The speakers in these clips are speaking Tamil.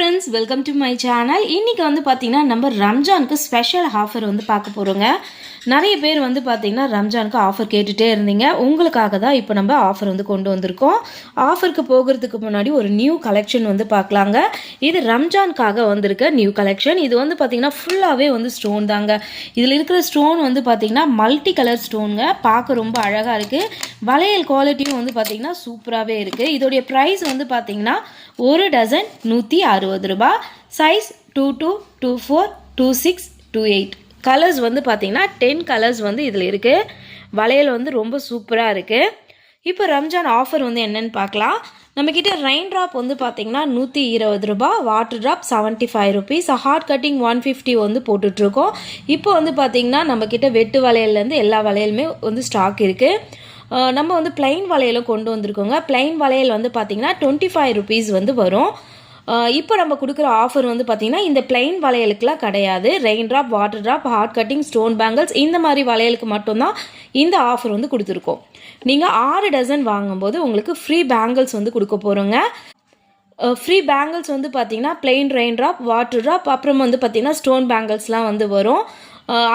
friends, welcome to my channel. இன்னைக்கு வந்து பாத்தீங்கன்னா நம்ம ரம்ஜானுக்கு ஸ்பெஷல் ஆஃபர் வந்து பார்க்க போறோங்க. நிறைய பேர் வந்து பாத்தீங்கன்னா ரம்ஜானுக்கு ஆஃபர் கேட்டுட்டே இருந்தீங்க. உங்களுக்காக தான் இப்போ நம்ம ஆஃபர் வந்து கொண்டு வந்திருக்கோம். ஆஃபருக்கு போகிறதுக்கு முன்னாடி ஒரு நியூ கலெக்ஷன் வந்து பார்க்கலாங்க. இது ரம்ஜானுக்காக வந்திருக்க நியூ கலெக்ஷன். இது வந்து பாத்தீங்கன்னா ஃபுல்லாவே வந்து ஸ்டோன் தாங்க. இதில் இருக்கிற ஸ்டோன் வந்து பாத்தீங்கன்னா மல்டி கலர் ஸ்டோனுங்க. பார்க்க ரொம்ப அழகா இருக்கு. வளையல் குவாலிட்டியும் வந்து பாத்தீங்கன்னா சூப்பராகவே இருக்கு. இதோடைய ப்ரைஸ் வந்து பாத்தீங்கன்னா ஒரு டசன் 160 ரூபாய். சைஸ் 22, 24, 26, 28. கலர்ஸ் வந்து பார்த்தீங்கன்னா 10 கலர்ஸ் வந்து இதில் இருக்குது. வளையல் வந்து ரொம்ப சூப்பராக இருக்குது. இப்போ ரம்ஜான் ஆஃபர் வந்து என்னென்னு பார்க்கலாம். நம்மக்கிட்ட ரெயின் ட்ராப் வந்து பார்த்தீங்கன்னா 120 ரூபாய், water drop 75 rupees, hard cutting 150 வந்து போட்டுட்ருக்கோம். இப்போ வந்து பார்த்தீங்கன்னா நம்மக்கிட்ட வெட்டு வளையல்லேருந்து எல்லா வளையலுமே வந்து ஸ்டாக் இருக்குது. நம்ம வந்து பிளைன் வளையலும் கொண்டு வந்திருக்கோங்க. பிளைன் வளையல் வந்து பார்த்தீங்கன்னா 25 ருபீஸ் வந்து வரும். இப்போ நம்ம கொடுக்குற ஆஃபர் வந்து பார்த்தீங்கன்னா இந்த பிளைன் வளையலுக்குலாம் கிடையாது. Rain drop, water drop, hard cutting, stone bangles இந்த மாதிரி வளையலுக்கு மட்டும்தான் இந்த ஆஃபர் வந்து கொடுத்துருக்கோம். நீங்கள் 6 டசன் வாங்கும்போது உங்களுக்கு ஃப்ரீ பேங்கிள்ஸ் வந்து கொடுக்க போகிறோங்க. ஃப்ரீ பேங்கிள்ஸ் வந்து பார்த்தீங்கன்னா plain rain drop, water drop, அப்புறம் வந்து பார்த்தீங்கன்னா ஸ்டோன் பேங்கிள்ஸ்லாம் வந்து வரும்.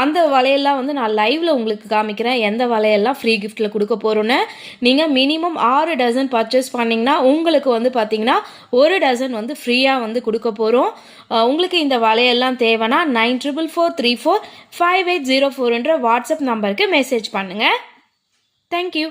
அந்த வளையல்லாம் வந்து நான் லைவில் உங்களுக்கு காமிக்கிறேன் எந்த வளையல்லாம் ஃப்ரீ கிஃப்ட்டில் கொடுக்க போகிறோன்னு. நீங்கள் மினிமம் 6 டசன் பர்ச்சேஸ் பண்ணிங்கன்னா உங்களுக்கு வந்து பார்த்தீங்கன்னா 1 டசன் வந்து ஃப்ரீயாக வந்து கொடுக்க போகிறோம். உங்களுக்கு இந்த வளையல்லாம் தேவைன்னா 9443458004 வாட்ஸ்அப் நம்பருக்கு மெசேஜ் பண்ணுங்கள். தேங்க்யூ.